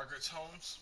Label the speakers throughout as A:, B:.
A: Margaret Holmes.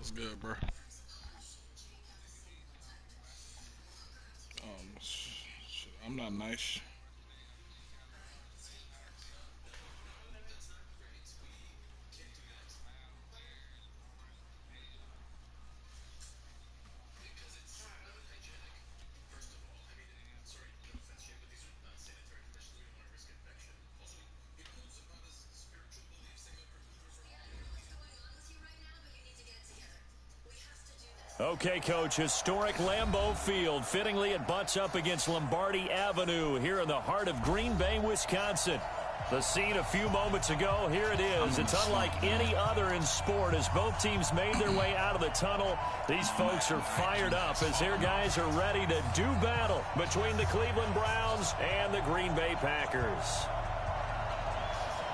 A: What's good, bro? I'm not nice.
B: Okay, Coach, historic Lambeau Field. Fittingly, it butts up against Lombardi Avenue here in the heart of Green Bay, Wisconsin. The scene a few moments ago, here it is. It's unlike any other in sport as both teams made their way out of the tunnel. These folks are fired up as their guys are ready to do battle between the Cleveland Browns and the Green Bay Packers.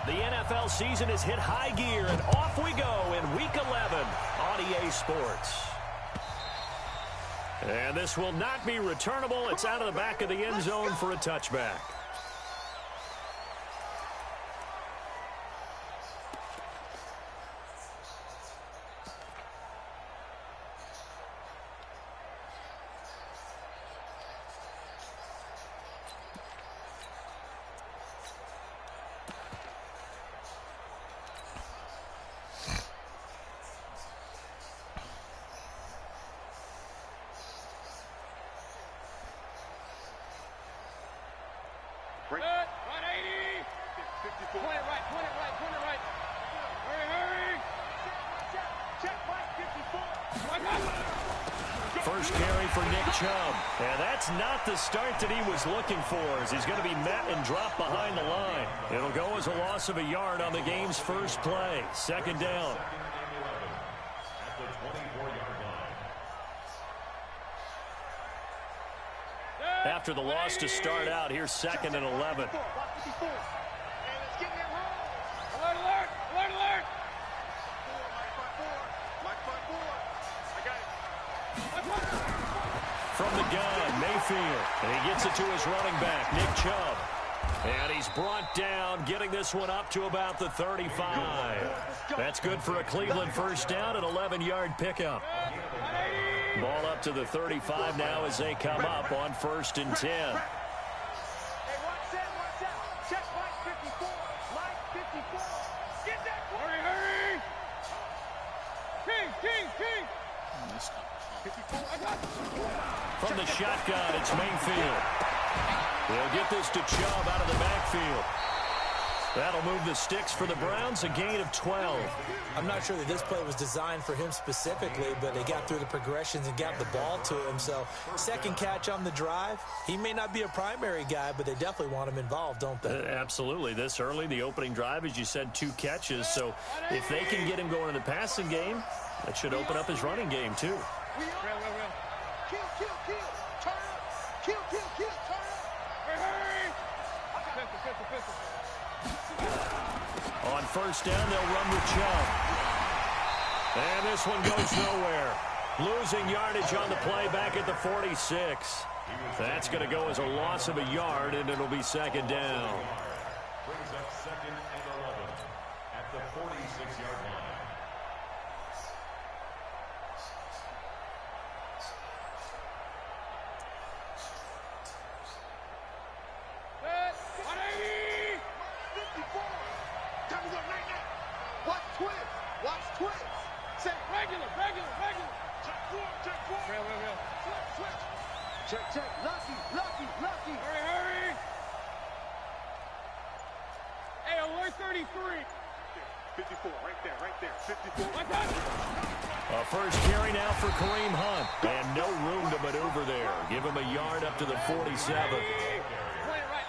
B: The NFL season has hit high gear, and off we go in Week 11 on EA Sports. And this will not be returnable. It's out of the back of the end zone for a touchback.
C: Point it right, point it right, point it right. Hurry, hurry. Check, Mike, 54.
B: First carry for Nick Chubb. And that's not the start that he was looking for, as he's going to be met and dropped behind the line. It'll go as a loss of a yard on the game's first play. Second down. After the loss to start out, here's 2nd and 11.
C: Alert, alert, alert, alert.
B: From the gun, Mayfield. And he gets it to his running back, Nick Chubb. And he's brought down, getting this one up to about the 35. That's good for a Cleveland first down, an 11-yard pickup. Ball up to the 35 now as they come up on 1st and 10.
C: Hey, watch that. Check Mike 54. Mike 54. Get that. Hurry, hurry. King.
A: Let's go.
C: 54. I got you.
B: From the shotgun, it's Mayfield. They'll get this to Chubb out of the backfield. That'll move the sticks for the Browns, a gain of 12.
D: I'm not sure that this play was designed for him specifically, but they got through the progressions and got the ball to him. So, second catch on the drive. He may not be a primary guy, but they definitely want him involved, don't they?
B: Absolutely. This early, the opening drive, as you said, 2 catches. So, if they can get him going in the passing game, that should open up his running game, too.
C: Real. Kill. Turn up. Kill. Turn up. Hurry. Pistol.
B: On first down, they'll run with Chubb. And this one goes nowhere. Losing yardage on the play back at the 46. That's going to go as a loss of a yard, and it'll be 2nd down.
E: Brings up 2nd and 11 at the 46-yard line.
C: Watch twist. Say regular. Check. Real. Switch. Check. Lucky. Hurry. Hey, alert 33. 54, right there. 54.
B: A first carry now for Kareem Hunt. And no room to maneuver there. Give him a yard up to the 47.
C: Point it right.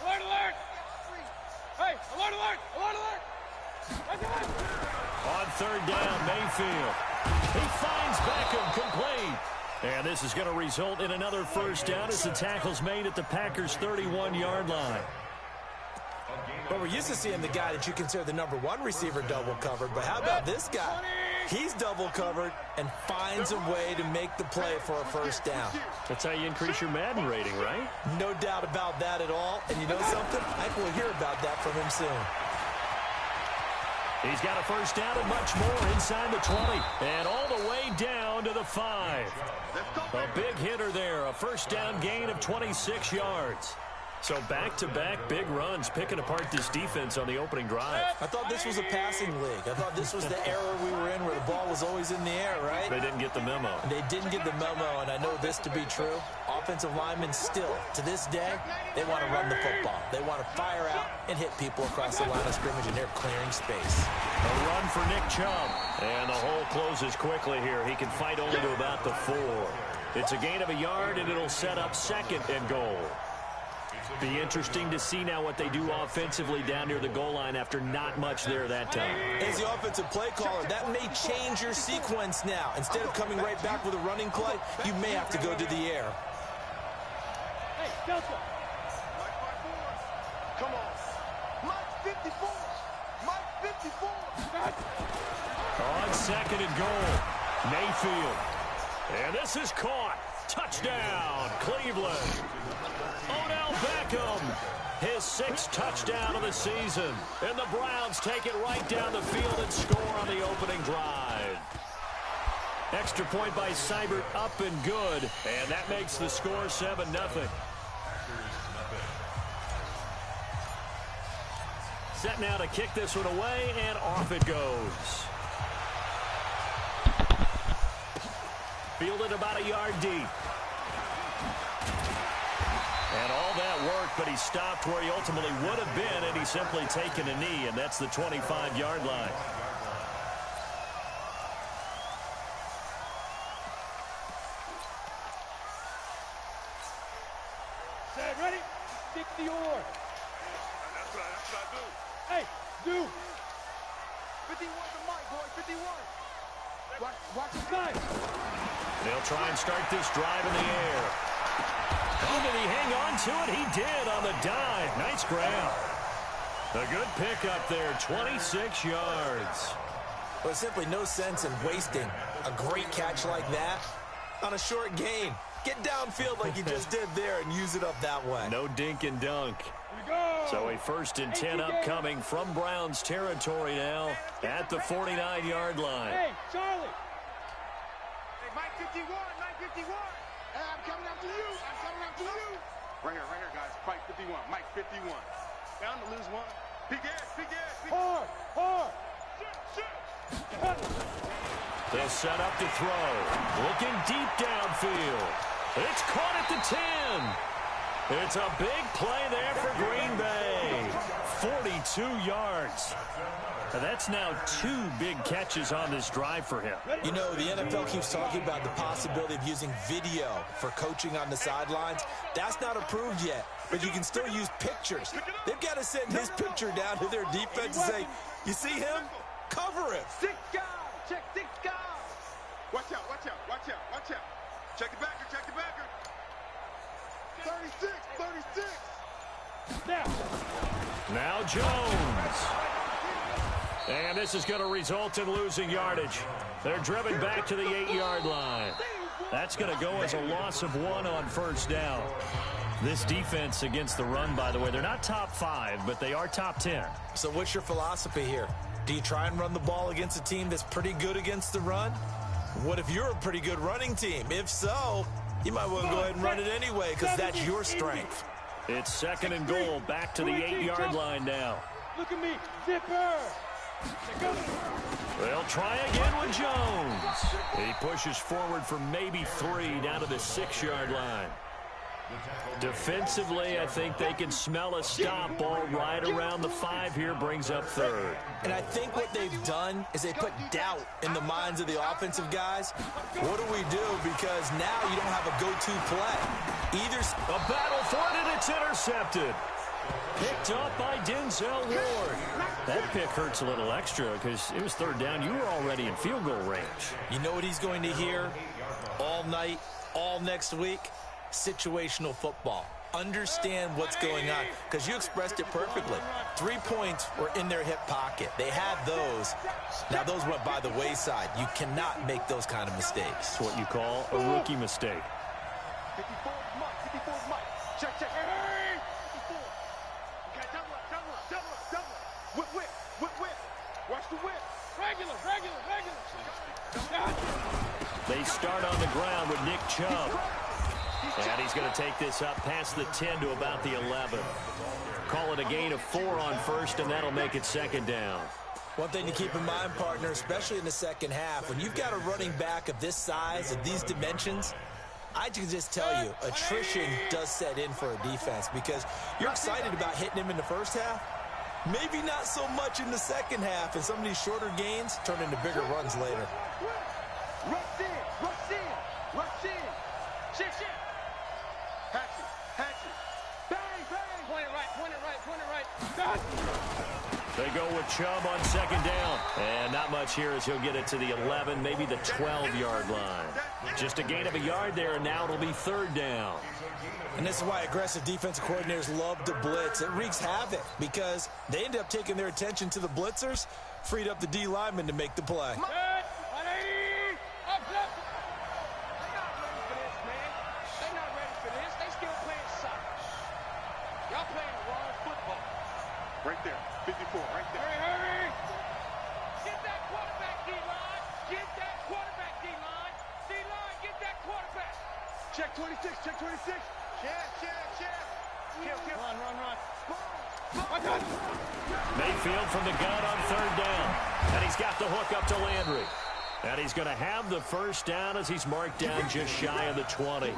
C: Alert. Hey, alert.
B: On 3rd down, Mayfield. He finds Beckham complete. And this is going to result in another first down as the tackle's made at the Packers' 31-yard line.
D: But we're used to seeing the guy that you consider the number 1 receiver double covered. But how about this guy? He's double covered and finds a way to make the play for a first down.
B: That's how you increase your Madden rating, right?
D: No doubt about that at all. And you know something? I think we'll hear about that from him soon.
B: He's got a first down and much more inside the 20. And all the way down to the 5. A big hitter there. A first down gain of 26 yards. So back-to-back big runs, picking apart this defense on the opening drive.
D: I thought this was a passing league. I thought this was the era we were in where the ball was always in the air, right?
B: They didn't get the memo.
D: They didn't get the memo, and I know this to be true. Offensive linemen still, to this day, they want to run the football. They want to fire out and hit people across the line of scrimmage, and they're clearing space.
B: A run for Nick Chubb. And the hole closes quickly here. He can fight only to about the 4. It's a gain of a yard, and it'll set up 2nd and goal. Be interesting to see now what they do offensively down near the goal line after not much there that time.
D: As the offensive play caller, that may change your sequence now. Instead of coming right back with a running play, you may have to go to the air.
C: Hey, Delta. Come on. Mike 54. Mike 54.
B: On 2nd and goal, Mayfield. And this is caught. Touchdown, Cleveland. Odell Beckham, his 6th touchdown of the season. And the Browns take it right down the field and score on the opening drive. Extra point by Seibert, up and good. And that makes the score 7-0. set now to kick this one away, and off it goes. Fielded about a yard deep. And all that work, but he stopped where he ultimately would have been, and he's simply taken a knee, and that's the 25-yard line.
C: Set, ready? Stick the oar.
E: That's what I do.
C: Hey, do. 51 to Mike, boy, 51. Watch his knife.
B: They'll try and start this drive in the air. Oh, did he hang on to it? He did on the dive. Nice grab. A good pickup there, 26 yards.
D: Well, there's simply no sense in wasting a great catch like that on a short gain. Get downfield like you just did there and use it up that way.
B: No dink and dunk.
C: Go.
B: So a 1st and 10 upcoming from Browns territory now at the 49-yard line.
C: Hey, Charlie. Hey, Mike 51, Mike 51. Hey, I'm coming up to you. I'm coming up to you. Right here, guys. Mike 51, Mike 51. Down to lose one. Big ass, big ass. Hard, hard. Shit.
B: They'll set up to throw. Looking deep downfield. It's caught at the 10. It's a big play there for Green Bay. 42 yards. Now that's now 2 big catches on this drive for him.
D: You know, the NFL keeps talking about the possibility of using video for coaching on the sidelines. That's not approved yet, but you can still use pictures. They've got to send his picture down to their defense and say, you see him? Cover him.
C: 6 guys. Check 6 guys. Watch out, watch out, watch out, watch out. Check the backer, check the backer. 36, 36.
B: Now Jones. And this is going to result in losing yardage. They're driven back to the 8-yard line. That's going to go as a loss of 1 on 1st down. This defense against the run, by the way, they're not top 5, but they are top 10.
D: So what's your philosophy here? Do you try and run the ball against a team that's pretty good against the run? What if you're a pretty good running team? If so, you might want to go ahead and run it anyway because that's your strength.
B: It's 2nd and goal, back to the 8-yard line now.
C: Look at me, zipper.
B: They'll try again with Jones. He pushes forward for maybe 3 down to the 6-yard line. Defensively, I think they can smell a stop ball right around the 5 here, brings up 3rd.
D: And I think what they've done is they put doubt in the minds of the offensive guys. What do we do? Because now you don't have a go-to play. Either
B: a battle for it, and it's intercepted. Picked up by Denzel Ward. That pick hurts a little extra because it was 3rd down. You were already in field goal range.
D: You know what he's going to hear all night, all next week? Situational football. Understand what's going on because you expressed it perfectly. 3 points were in their hip pocket. They had those. Now those went by the wayside. You cannot make those kind of mistakes.
B: It's what you call a rookie mistake.
C: 54 is Mike, 54 is Mike. Check, check. Hey! 54. Okay, double up, double up, double up, double up. Whip, whip, whip, whip. Watch the whip. Regular, regular, regular.
B: They start on the ground with Nick Chubb. And he's going to take this up past the 10 to about the 11. Call it a gain of 4 on 1st, and that'll make it 2nd down.
D: One thing to keep in mind, partner, especially in the second half, when you've got a running back of this size, of these dimensions, I can just tell you, attrition does set in for a defense because you're excited about hitting him in the first half. Maybe not so much in the second half, and some of these shorter gains turn into bigger runs later.
C: Rush in, rush in, rush in. Shit, shit. Hatchet, hatchet. Bang, bang. Point it right, point it right, point it right.
B: They go with Chubb on 2nd down. And not much here as he'll get it to the 11, maybe the 12-yard line. Just a gain of a yard there, and now it'll be 3rd down.
D: And this is why aggressive defensive coordinators love to blitz. It wreaks havoc because they end up taking their attention to the blitzers, freed up the D lineman to make the play.
C: Right there, 54, right there. Hurry, hurry! Get that quarterback, D-line! Get that quarterback, D-line! D-line, get that quarterback! Check 26, check 26! Check, check, check! Kill, kill. Run, run, run. Ball!
B: Mayfield from the gun on third down. And he's got the hook up to Landry. And he's going to have the first down as he's marked down just shy of the 20.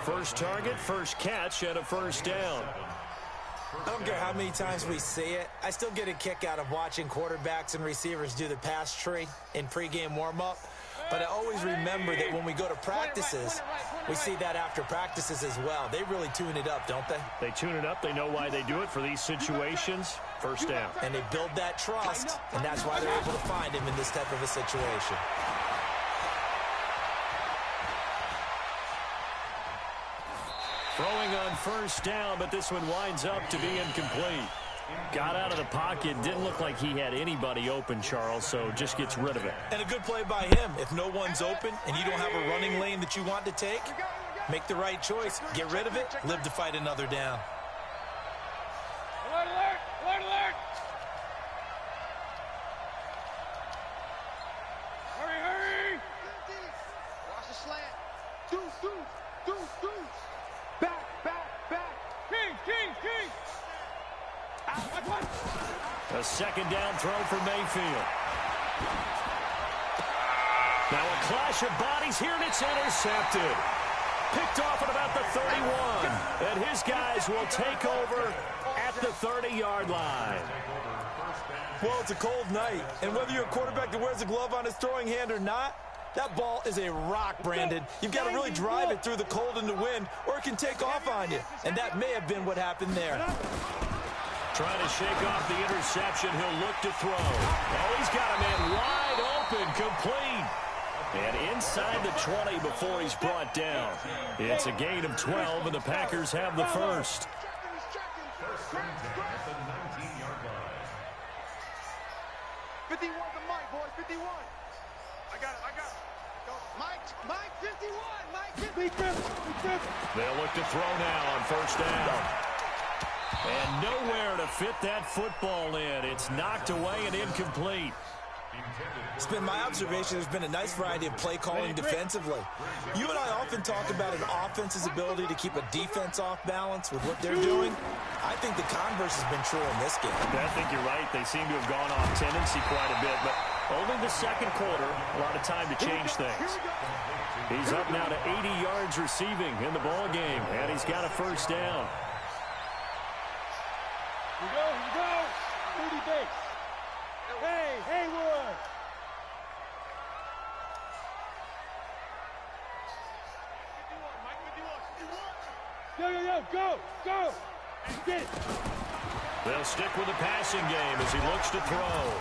B: First target, first catch, and a first down.
D: I don't care how many times we see it. I still get a kick out of watching quarterbacks and receivers do the pass tree in pregame warm-up. But I always remember that when we go to practices, we see that after practices as well. They really tune it up, don't they?
B: They tune it up. They know why they do it for these situations. First down.
D: And they build that trust, and that's why they're able to find him in this type of a situation.
B: Throwing on first down, but this one winds up to be incomplete. Got out of the pocket. Didn't look like he had anybody open, Charles, so just gets rid of it.
D: And a good play by him. If no one's open and you don't have a running lane that you want to take, make the right choice. Get rid of it. Live to fight another down.
C: Alert, alert! Alert, alert! Hurry, hurry! Watch the slant. Deuce. Back. King.
B: A second down throw for Mayfield. Now a clash of bodies here, and it's intercepted. Picked off at about the 31. And his guys will take over at the 30-yard line.
D: Well, it's a cold night, and whether you're a quarterback that wears a glove on his throwing hand or not, that ball is a rock, Brandon. You've got to really drive it through the cold and the wind, or it can take off on you. And that may have been what happened there.
B: Trying to shake off the interception. He'll look to throw. Oh, he's got a man wide open, complete. And inside the 20 before he's brought down. It's a gain of 12, and the Packers have the first.
E: First and 10 at the 19-yard line.
C: 51 to Mike, boys. 51. I got it. Go. Mike, 51. Mike, 50.
B: They'll look to throw now on first down. And nowhere to fit that football in. It's knocked away and incomplete.
D: It's been my observation there's been a nice variety of play calling defensively. You and I often talk about an offense's ability to keep a defense off balance with what they're doing. I think the converse has been true in this game.
B: I think you're right. They seem to have gone off tendency quite a bit, but only the second quarter, a lot of time to change things. He's up now to 80 yards receiving in the ball game, and he's got a first down.
C: Here we go. 30 base. Hey, Haywood. Go. Get it.
B: They'll stick with the passing game as he looks to throw.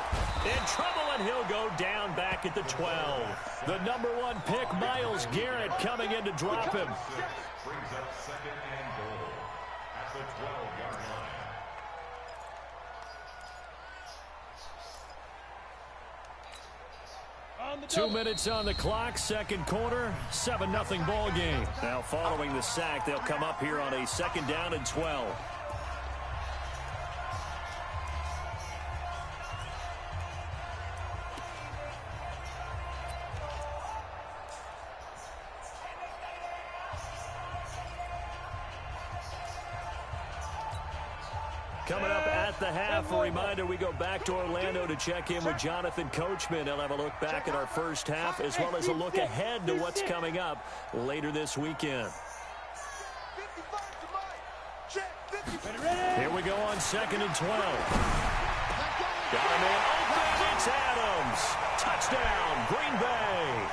B: In trouble, and he'll go down back at the 12. The number 1 pick, Myles Garrett, coming in to drop him.
E: Brings up second and goal at the 12-yard line.
B: 2 minutes on the clock, second quarter, 7-0 ball game. Now following the sack, they'll come up here on a second down and 12. Coming up at the half, a reminder, we go back to Orlando to check in with Jonathan Coachman. He'll have a look back at our first half as well as a look ahead to what's coming up later this weekend. Here we go on second and 12. Got a man open, it's Adams. Touchdown, Green Bay.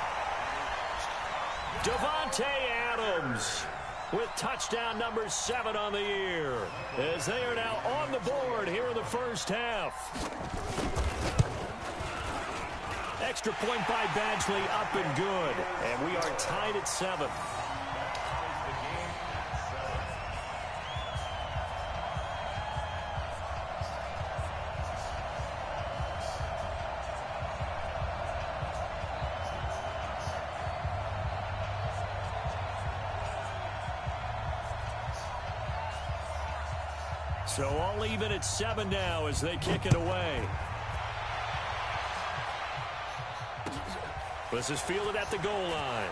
B: Davante Adams with touchdown number 7 on the year, as they are now on the board here in the first half. Extra point by Badgley, up and good. And we are tied at 7. So all even at 7 now as they kick it away. This is fielded at the goal line.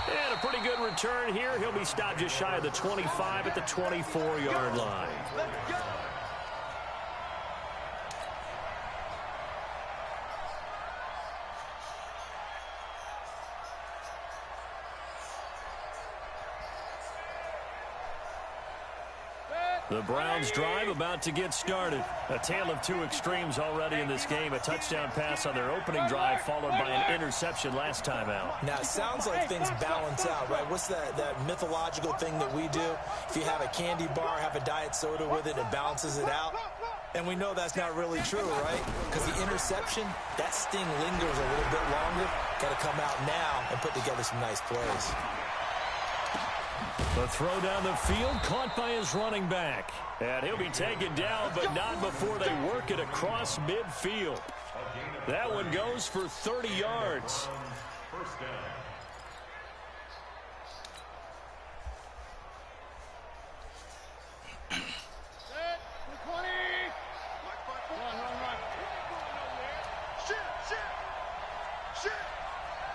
B: And a pretty good return here. He'll be stopped just shy of the 25 at the 24-yard line.
C: Let's go.
B: The Browns drive about to get started. A tale of two extremes already in this game. A touchdown pass on their opening drive followed by an interception last time out.
D: Now, it sounds like things balance out, right? What's that mythological thing that we do? If you have a candy bar, have a diet soda with it, it balances it out. And we know that's not really true, right? Because the interception, that sting lingers a little bit longer. Got to come out now and put together some nice plays.
B: The throw down the field caught by his running back. And he'll be taken down, but not before they work it across midfield. That one goes for 30 yards.
E: First down.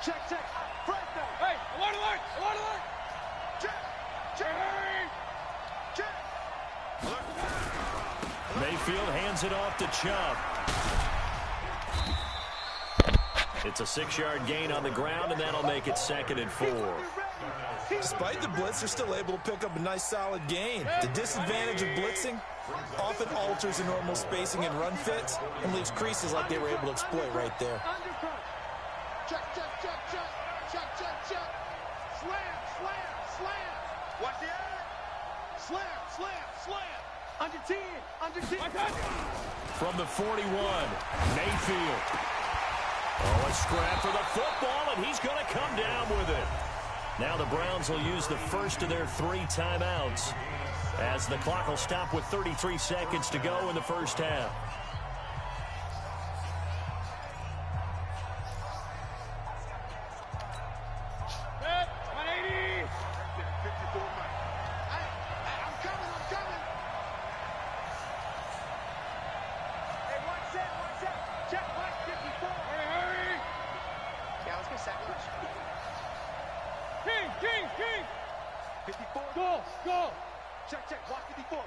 C: Check. First down. Hey, alert. Check.
B: Mayfield hands it off to Chubb. It's a 6-yard gain on the ground, and that'll make it 2nd and 4.
D: Despite the blitz, they're still able to pick up a nice solid gain. The disadvantage of blitzing often alters the normal spacing and run fits and leaves creases like they were able to exploit right there.
C: Check. Slam. Watch the eye. Slam. Under 10.
B: From the 41, Mayfield. Oh, a scrap for the football, and he's going to come down with it. Now the Browns will use the first of their 3 timeouts as the clock will stop with 33 seconds to go in the first half.
C: King. 54. Go. Check. Watch 54.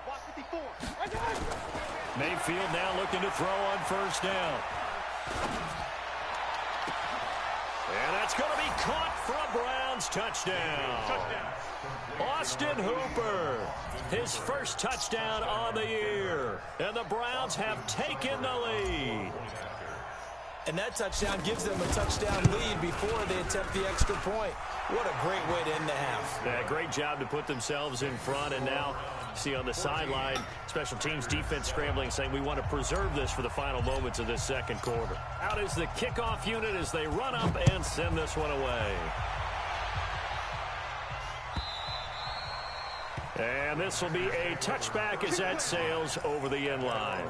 B: Mayfield now looking to throw on first down. And that's going to be caught for a Browns touchdown. Austin Hooper, his first touchdown on the year. And the Browns have taken the lead.
D: And that touchdown gives them a touchdown lead before they attempt the extra point. What a great way to end the half.
B: Yeah, great job to put themselves in front. And now, see on the sideline, special teams defense scrambling, saying we want to preserve this for the final moments of this second quarter. Out is the kickoff unit as they run up and send this one away. And this will be a touchback as that sails over the end line.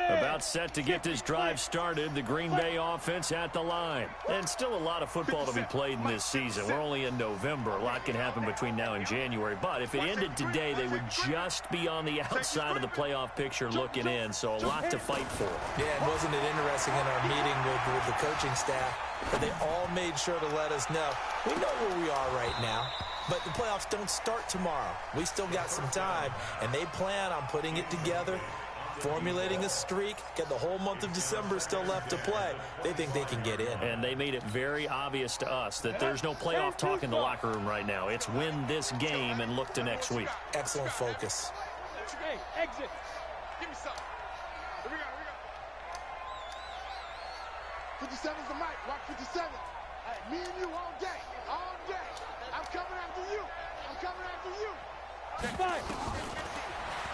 B: About set to get this drive started, the Green Bay offense at the line. And still a lot of football to be played in this season. We're only in November. A lot can happen between now and January. But if it ended today, they would just be on the outside of the playoff picture looking in. So a lot to fight for.
D: Yeah, and wasn't it interesting in our meeting with the coaching staff that they all made sure to let us know, we know where we are right now. But the playoffs don't start tomorrow. We still got some time, and they plan on putting it together, formulating a streak, get the whole month of December still left to play. They think they can get in.
B: And they made it very obvious to us that there's no playoff talk in the locker room right now. It's win this game and look to next week.
D: Excellent focus.
C: Hey, exit. Give me something. Here we go. 57's the mic. Watch 57. Hey, me and you all day. I'm coming after you. Fine.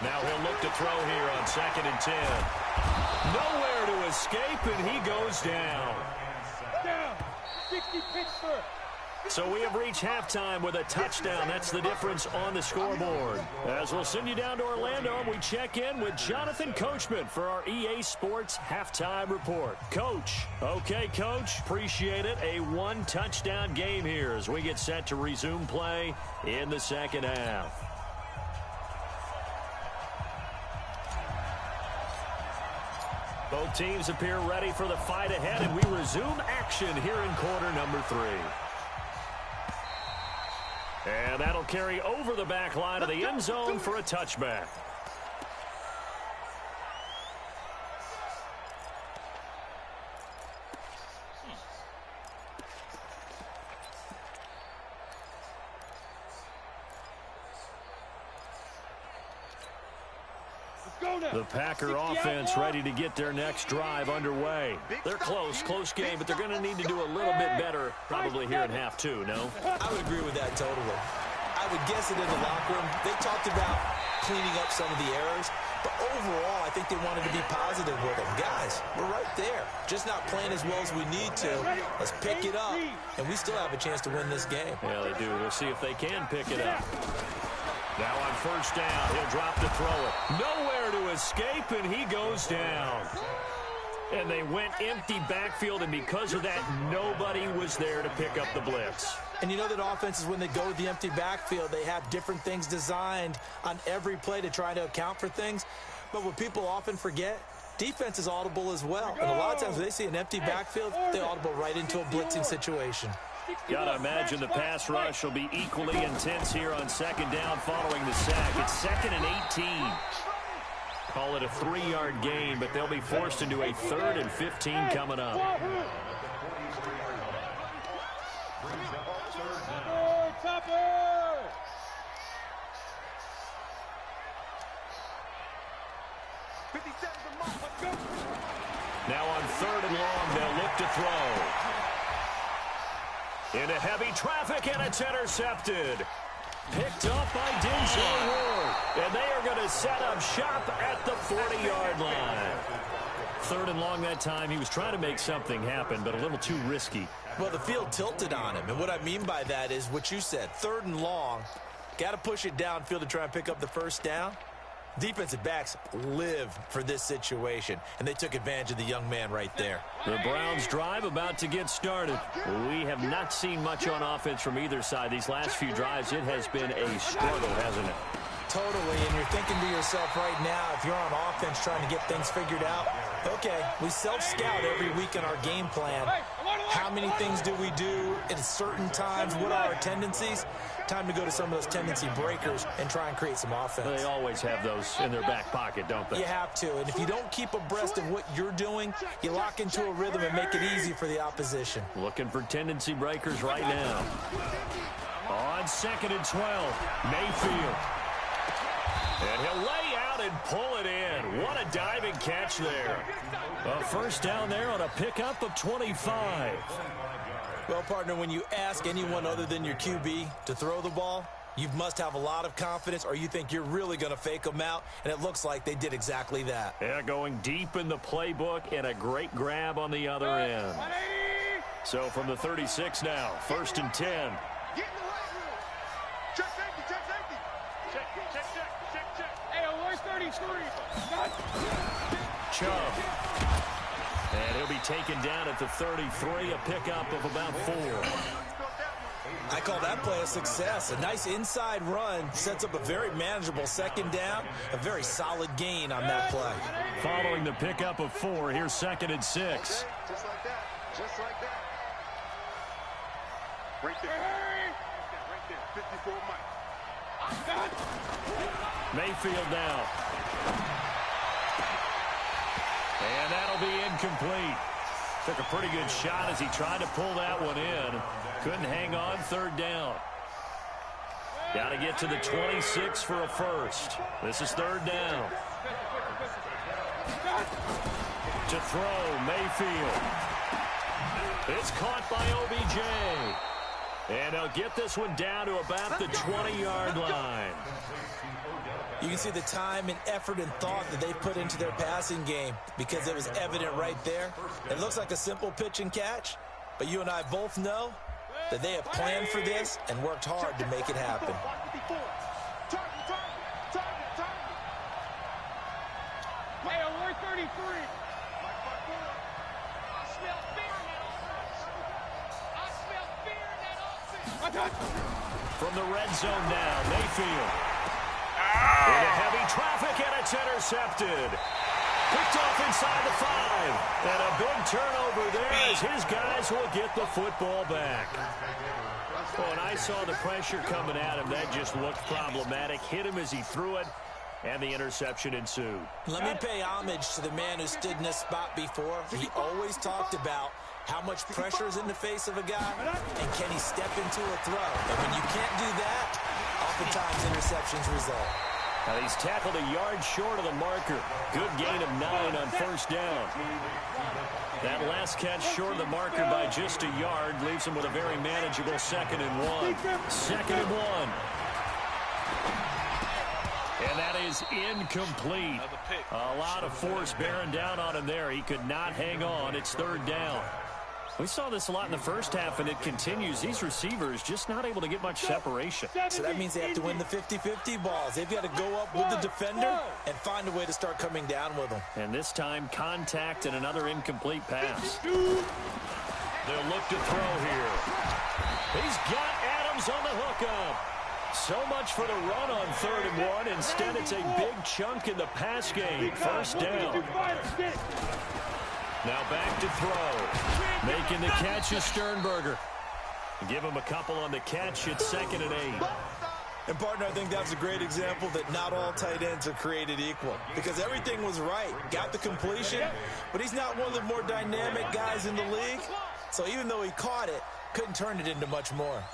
B: Now he'll look to throw here on 2nd and 10. Nowhere to escape, and he goes down.
C: Down. 60 Pittsburgh.
B: So we have reached halftime with a touchdown. That's the difference on the scoreboard. As we'll send you down to Orlando, we check in with Jonathan Coachman for our EA Sports Halftime Report. Coach. Okay, Coach. Appreciate it. A one-touchdown game here as we get set to resume play in the second half. Both teams appear ready for the fight ahead, and we resume action here in quarter number 3. And that'll carry over the back line of the end zone for a touchback. The Packer offense ready to get their next drive underway. They're close game, but they're going to need to do a little bit better probably here in half 2, no?
D: I would agree with that totally. I would guess it in the locker room. They talked about cleaning up some of the errors, but overall, I think they wanted to be positive with them. Guys, we're right there. Just not playing as well as we need to. Let's pick it up, and we still have a chance to win this game.
B: Yeah, they do. We'll see if they can pick it up. Now on first down, he'll drop to throw it. Nowhere to escape, and he goes down. And they went empty backfield, and because of that, nobody was there to pick up the blitz.
D: And you know that offenses, when they go with the empty backfield, they have different things designed on every play to try to account for things. But what people often forget, defense is audible as well. And a lot of times when they see an empty backfield, they audible right into a blitzing situation.
B: Gotta imagine the pass rush will be equally intense here on second down following the sack. It's 2nd and 18. Call it a 3-yard gain, but they'll be forced into a 3rd and 15 coming up. Now on 3rd and long, they'll look to throw. Into heavy traffic, and it's intercepted. Picked up by Denzel Ward. And they are going to set up shop at the 40-yard line. 3rd and long that time. He was trying to make something happen, but a little too risky.
D: Well, the field tilted on him. And what I mean by that is what you said. 3rd and long. Got to push it downfield to try and pick up the first down. Defensive backs live for this situation, and they took advantage of the young man right there.
B: The Browns' drive about to get started. We have not seen much on offense from either side. These last few drives, it has been a struggle, hasn't it?
D: Totally, and you're thinking to yourself right now, if you're on offense trying to get things figured out, okay, we self-scout every week in our game plan. How many things do we do in certain times? What are our tendencies? Time to go to some of those tendency breakers and try and create some offense.
B: They always have those in their back pocket, don't they?
D: You have to, and if you don't keep abreast of what you're doing, you lock into a rhythm and make it easy for the opposition.
B: Looking for tendency breakers right now. On 2nd and 12, Mayfield. And he'll lay out and pull it in. What a diving catch there. A first down there on a pickup of 25.
D: Well, partner, when you ask anyone other than your QB to throw the ball, you must have a lot of confidence, or you think you're really going to fake them out, and it looks like they did exactly that.
B: Yeah, going deep in the playbook and a great grab on the other end. So from the 36 now, 1st and 10.
C: Get in the right room. Check safety, check safety. Check. Hey, where's 33?
B: Chubb. And he'll be taken down at the 33, a pickup of about 4.
D: I call that play a success. A nice inside run sets up a very manageable second down, a very solid gain on that play.
B: Following the pickup of 4, here's 2nd and 6.
C: Okay, just like that. Just like that. Right there. Right there. 54 Mike.
B: Mayfield now. And that'll be incomplete. Took a pretty good shot as he tried to pull that one in. Couldn't hang on, 3rd down. Got to get to the 26 for a first. This is 3rd down. To throw, Mayfield. It's caught by OBJ. And he'll get this one down to about the 20-yard line.
D: You can see the time and effort and thought that they put into their passing game because it was evident right there. It looks like a simple pitch and catch, but you and I both know that they have planned for this and worked hard to make it happen.
C: Hey, alert 33.
B: From the red zone now, Mayfield. Into heavy traffic, and it's intercepted. Picked off inside the 5. And a big turnover there as his guys will get the football back. Well, and I saw the pressure coming at him. That just looked problematic. Hit him as he threw it, and the interception ensued.
D: Let me pay homage to the man who stood in this spot before. He always talked about how much pressure is in the face of a guy, and can he step into a throw? And when you can't do that, oftentimes interceptions result.
B: Now he's tackled a yard short of the marker. Good gain of 9 on first down. That last catch short of the marker by just a yard leaves him with a very manageable 2nd and 1. 2nd and 1. And that is incomplete. A lot of force bearing down on him there. He could not hang on. It's 3rd down. We saw this a lot in the first half, and it continues. These receivers just not able to get much separation.
D: So that means they have to win the 50-50 balls. They've got to go up with the defender and find a way to start coming down with them.
B: And this time, contact and another incomplete pass. They'll look to throw here. He's got Adams on the hookup. So much for the run on 3rd and 1. Instead, it's a big chunk in the pass game. First down. Now back to throw. Making the catch is Sternberger. Give him a couple on the catch. It's 2nd and 8.
D: And, partner, I think that was a great example that not all tight ends are created equal. Because everything was right. Got the completion, but he's not one of the more dynamic guys in the league. So even though he caught it, couldn't turn it into much more.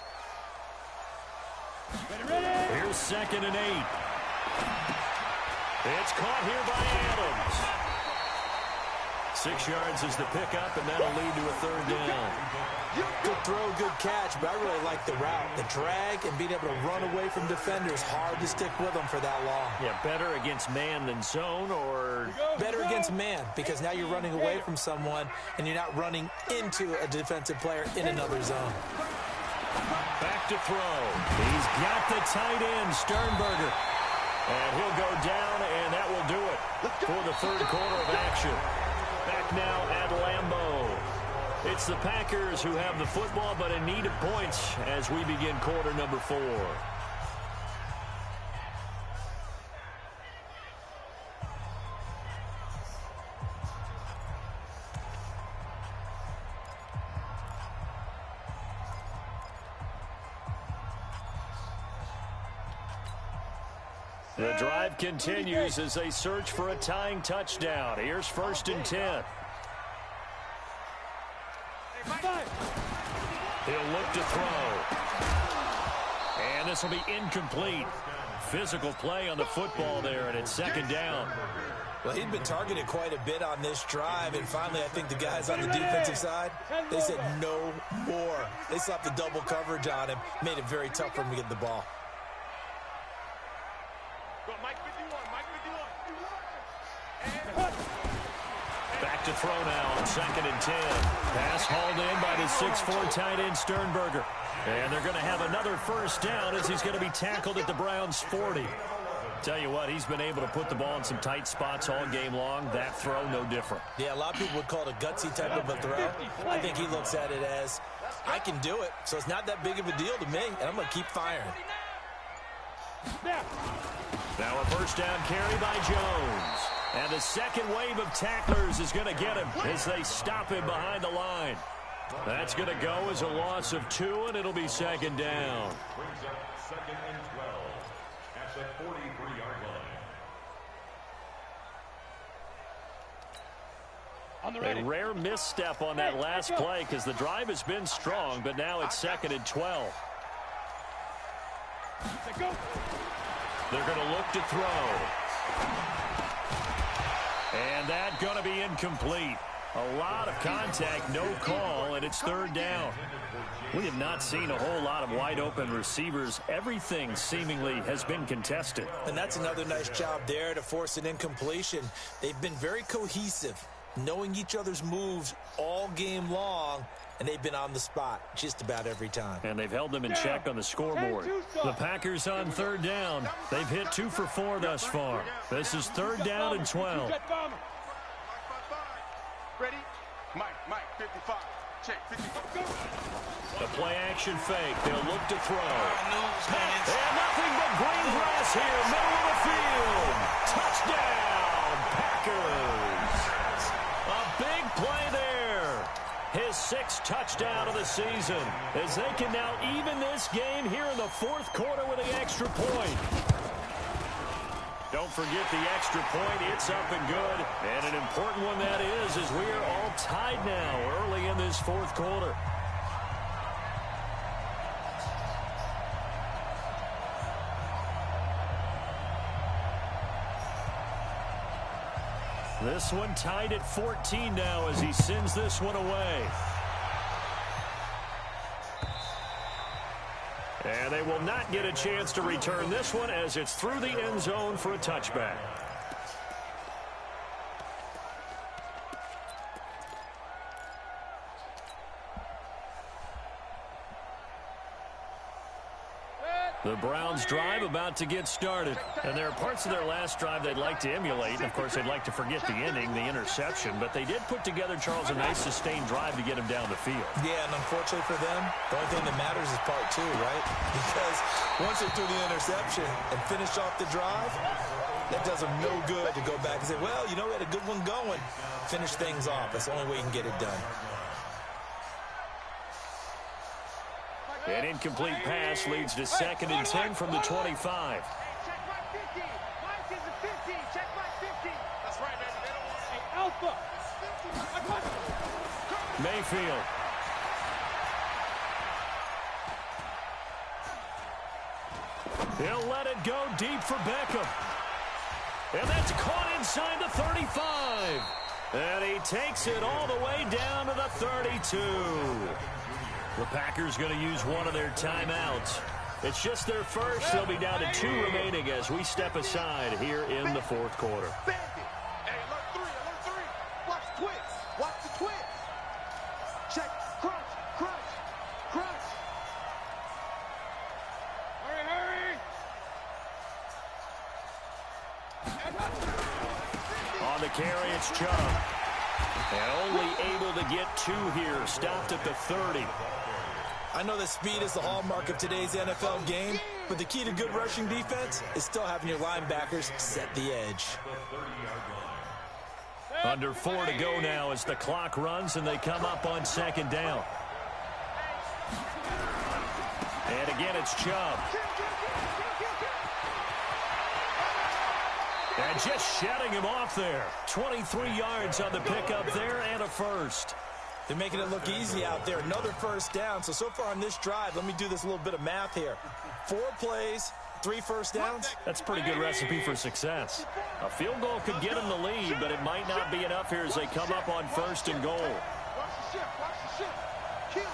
B: Here's 2nd and 8. It's caught here by Adams. 6 yards is the pickup, and that'll lead to a 3rd down.
D: Good throw, good catch, but I really like the route. The drag and being able to run away from defenders, hard to stick with them for that long.
B: Yeah, better against man than zone, or?
D: Better against man, because now you're running away from someone, and you're not running into a defensive player in another zone.
B: Back to throw. He's got the tight end, Sternberger. And he'll go down, and that will do it for the 3rd quarter of action. Back now at Lambeau. It's the Packers who have the football, but in need of points as we begin quarter number 4. The drive continues as they search for a tying touchdown. Here's 1st and 10. He'll look to throw. And this will be incomplete. Physical play on the football there, and it's 2nd down.
D: Well, he'd been targeted quite a bit on this drive, and finally I think the guys on the defensive side, they said no more. They slapped the double coverage on him, made it very tough for him to get the ball.
B: Back to throw now on 2nd and 10. Pass hauled in by the 6'4" tight end Sternberger. And they're going to have another 1st down as he's going to be tackled at the Browns' 40. Tell you what, he's been able to put the ball in some tight spots all game long. That throw, no different.
D: Yeah, a lot of people would call it a gutsy type of a throw. I think he looks at it as, I can do it, so it's not that big of a deal to me, and I'm going to keep firing.
B: Now a 1st down carry by Jones. And the 2nd wave of tacklers is going to get him as they stop him behind the line. That's going to go as a loss of 2, and it'll be 2nd down.
E: Brings up 2nd and 12 at the 43-yard line.
B: A rare misstep on that last play because the drive has been strong, but now it's 2nd and 12. They're going to look to throw. And that's going to be incomplete. A lot of contact, no call, and it's 3rd down. We have not seen a whole lot of wide-open receivers. Everything seemingly has been contested.
D: And that's another nice job there to force an incompletion. They've been very cohesive. knowing each other's moves all game long, and they've been on the spot just about every time.
B: And they've held them in check on the scoreboard. The Packers on third down. They've hit 2 for 4 thus far. This is third down and 12.
C: Ready? Mike, 55. Check, 55.
B: The play action fake. They'll look to throw. And nothing but green grass here, middle of the field. Touchdown, Packers. A big play there. His 6th touchdown of the season, as they can now even this game here in the fourth quarter with an extra point. Don't forget the extra point. It's up and good. And an important one that is, as we are all tied now early in this fourth quarter. This one tied at 14 now as he sends this one away. And they will not get a chance to return this one as it's through the end zone for a touchback. The Browns drive about to get started. And there are parts of their last drive they'd like to emulate. And, of course, they'd like to forget the ending, the interception. But they did put together, Charles, a nice sustained drive to get him down the field.
D: Yeah, and unfortunately for them, the only thing that matters is part 2, right? Because once they threw the interception and finished off the drive, that does them no good to go back and say, well, you know, we had a good one going. Finish things off. That's the only way you can get it done.
B: An incomplete pass leads to 2nd and 10 from the 25.
C: Check my 50. Mike is a 50. Check my 50. That's right, baby. They don't want hey, Alpha.
B: Mayfield. He'll let it go deep for Beckham. And that's caught inside the 35. And he takes it all the way down to the 32. The Packers going to use one of their timeouts. It's just their first. They'll be down to 2 remaining as we step aside here in the fourth quarter.
C: Hey, alert 3. Watch the twist. Watch the twist. Check. Crunch. Hurry.
B: On the carry, it's Chubb. And only able to get 2 here. Stopped at the 30.
D: I know that speed is the hallmark of today's NFL game, but the key to good rushing defense is still having your linebackers set the edge.
B: Under 4 to go now as the clock runs and they come up on 2nd down. And again, it's Chubb. And just shutting him off there. 23 yards on the pickup there and a first.
D: They're making it look easy out there. Another first down. So far on this drive, let me do this little bit of math here. 4 plays, 3 first downs.
B: That's a pretty good recipe for success. A field goal could get them the lead, but it might not be enough here as they come up on 1st and goal.
C: Watch the shift. Kill.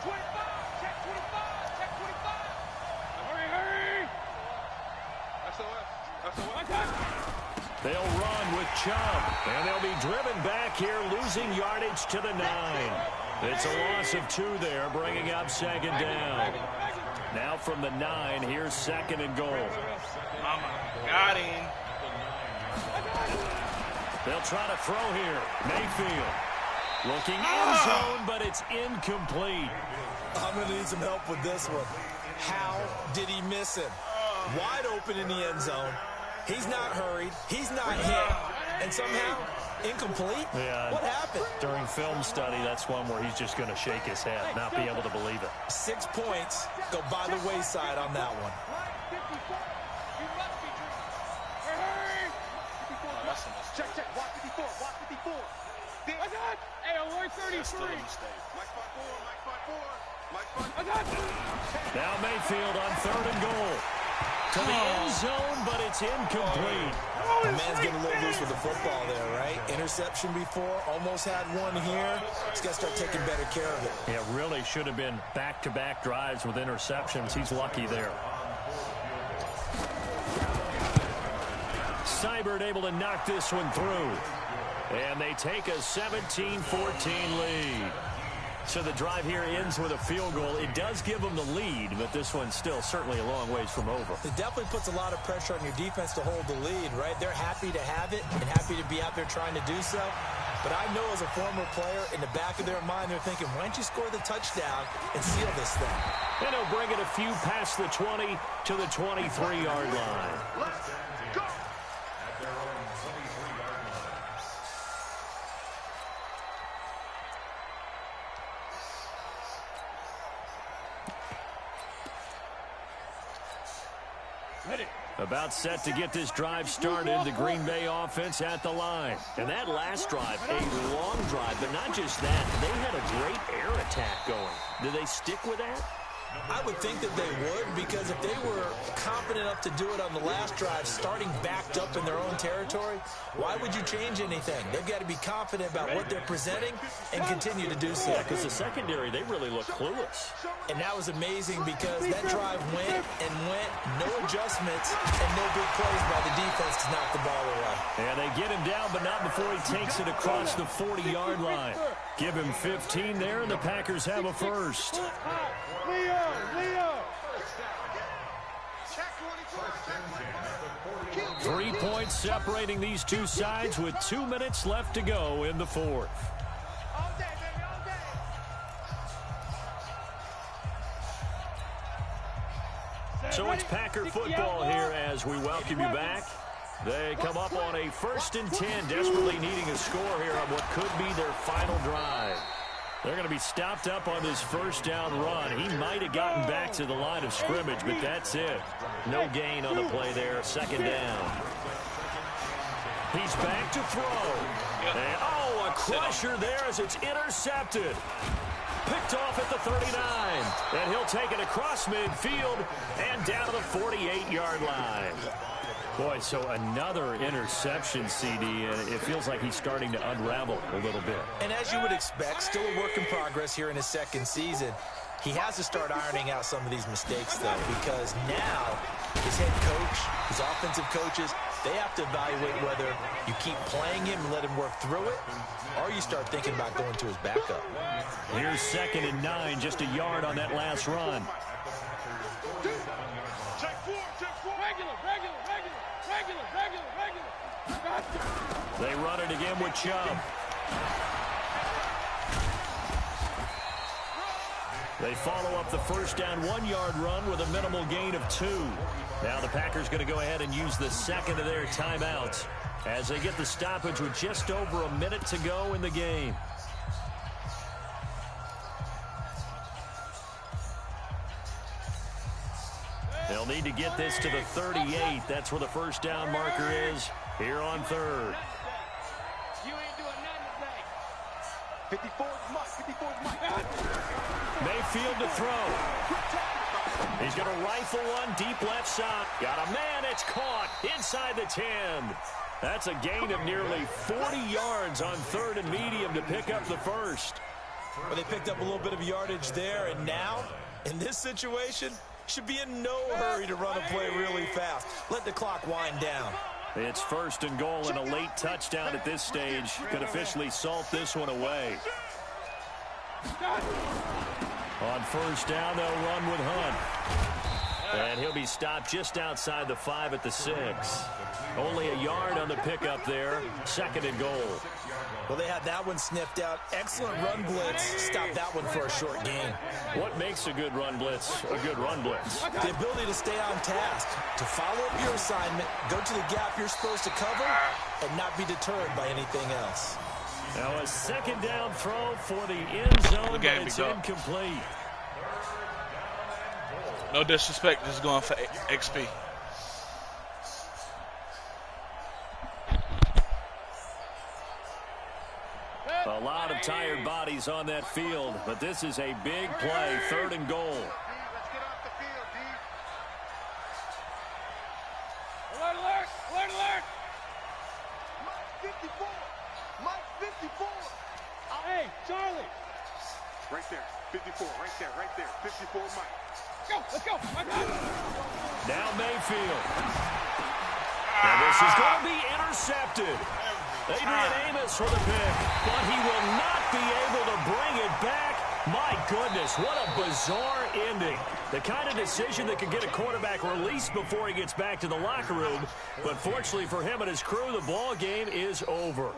C: 25. Check 25. Check 25. Hurry. SOS.
B: They'll run with Chubb, and they'll be driven back here, losing yardage to the 9. It's a loss of 2 there, bringing up 2nd down. Now from the 9, here's 2nd and goal.
C: Got him.
B: They'll try to throw here. Mayfield looking in zone, but it's incomplete.
D: I'm going to need some help with this one. How did he miss him? Wide open in the end zone. He's not hurried. He's not hit. And somehow, incomplete?
B: Yeah.
D: What happened?
B: During film study, that's one where he's just going to shake his head, not be able to believe it.
D: 6 points go by the wayside on that one.
C: Check. Watch 54. Hey, alert 33.
B: Now Mayfield on 3rd and goal. To the end zone, but it's incomplete.
D: The man's getting a little loose with the football there, right? Interception before, almost had one here. He's got to start taking better care of it.
B: Yeah, really should have been back-to-back drives with interceptions. He's lucky there. Seibert able to knock this one through. And they take a 17-14 lead. So the drive here ends with a field goal. It does give them the lead, but this one's still certainly a long ways from over.
D: It definitely puts a lot of pressure on your defense to hold the lead, right? They're happy to have it and happy to be out there trying to do so. But I know as a former player, in the back of their mind, they're thinking, why don't you score the touchdown and seal this thing?
B: And he'll bring it a few past the 20 to the 23-yard line.
C: Let's go.
E: At their own 23-yard line.
B: About set to get this drive started, the Green Bay offense at the line. And that last drive, a long drive, but not just that. They had a great air attack going. Do they stick with that?
D: I would think that they would, because if they were confident enough to do it on the last drive, starting backed up in their own territory, why would you change anything? They've got to be confident about what they're presenting and continue to do so.
B: Yeah, because the secondary, they really look clueless.
D: And that was amazing because that drive went and went, no adjustments, and no big plays by the defense to knock the ball away.
B: And they get him down, but not before he takes it across the 40-yard line. Give him 15 there, and the Packers have a first.
C: Leo.
B: 3 points separating these two sides with 2 minutes left to go in the fourth.
C: All day, baby, all day.
B: So it's Packer football here as we welcome you back. They come up on a 1st and 10, desperately needing a score here on what could be their final drive. They're going to be stopped up on this first down run. He might have gotten back to the line of scrimmage, but that's it. No gain on the play there, 2nd down. He's back to throw. And, a crusher there as it's intercepted. Picked off at the 39. And he'll take it across midfield and down to the 48-yard line. Boy, so another interception, CD, and it feels like he's starting to unravel a little bit.
D: And as you would expect, still a work in progress here in his 2nd season. He has to start ironing out some of these mistakes, though, because now his head coach, his offensive coaches, they have to evaluate whether you keep playing him and let him work through it, or you start thinking about going to his backup.
B: Here's 2nd and 9, just a yard on that last run.
C: Check four. Regular.
B: They run it again with Chubb. They follow up the first down 1-yard run with a minimal gain of 2. Now the Packers going to go ahead and use the second of their timeouts as they get the stoppage with just over a minute to go in the game. They'll need to get this to the 38. That's where the first down marker is here on 3rd.
C: You ain't doing nothing today. 54's Mike.
B: Mayfield to throw. He's going to rifle one deep left side. Got a man. It's caught inside the 10. That's a gain of nearly 40 yards on 3rd and medium to pick up the first.
D: Well, they picked up a little bit of yardage there, and now, in this situation, should be in no hurry to run a play really fast. Let the clock wind down.
B: It's 1st and goal, and a late touchdown at this stage could officially salt this one away. On 1st down, they'll run with Hunt. And he'll be stopped just outside the 5 at the 6. Only a yard on the pickup there. 2nd and goal.
D: Well, they had that one sniffed out. Excellent run blitz. Stop that one for a short gain.
B: What makes a good run blitz a good run blitz?
D: The ability to stay on task, to follow up your assignment, go to the gap you're supposed to cover, and not be deterred by anything else.
B: Now a 2nd down throw for the end zone, but it's incomplete.
A: No disrespect, just going for XP.
B: A lot of tired bodies on that field, but this is a big play, 3rd and goal.
C: Let's get off the field, D. Alert! Mike 54. Hey, Charlie. Right there, 54, right there. 54, Mike. Let's go.
B: Now Mayfield. And this is going to be intercepted. Adrian Amos for the pick, but he will not be able to bring it back. My goodness, what a bizarre ending. The kind of decision that could get a quarterback released before he gets back to the locker room. But fortunately for him and his crew, the ball game is over.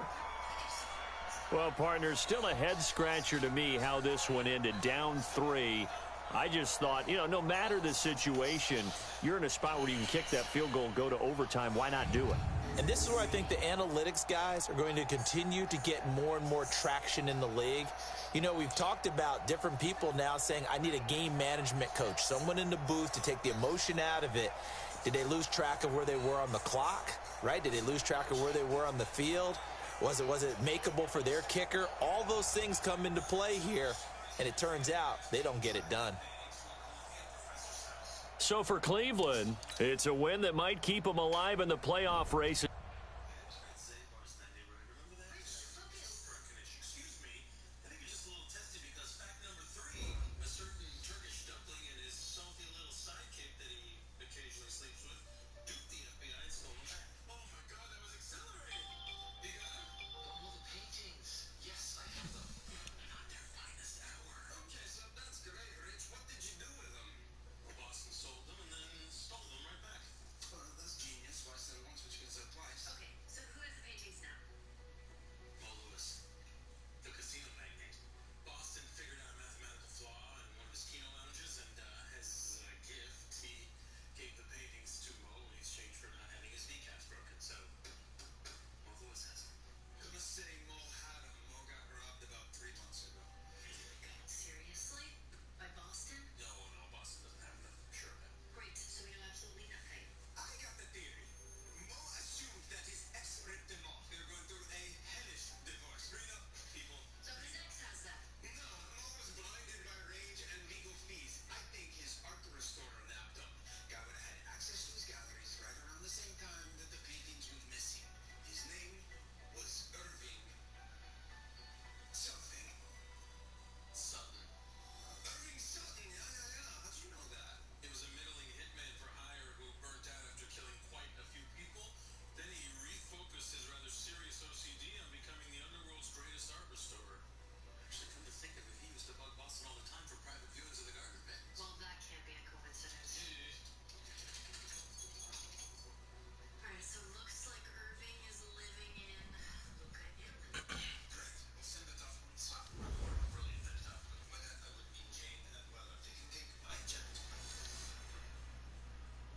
B: Well, partners, still a head-scratcher to me how this one ended, down 3. I just thought, no matter the situation, you're in a spot where you can kick that field goal and go to overtime. Why not do it?
D: And this is where I think the analytics guys are going to continue to get more and more traction in the league. We've talked about different people now saying, I need a game management coach, someone in the booth to take the emotion out of it. Did they lose track of where they were on the clock, right? Did they lose track of where they were on the field? Was it makeable for their kicker? All those things come into play here, and it turns out they don't get it done.
B: So for Cleveland, it's a win that might keep them alive in the playoff race.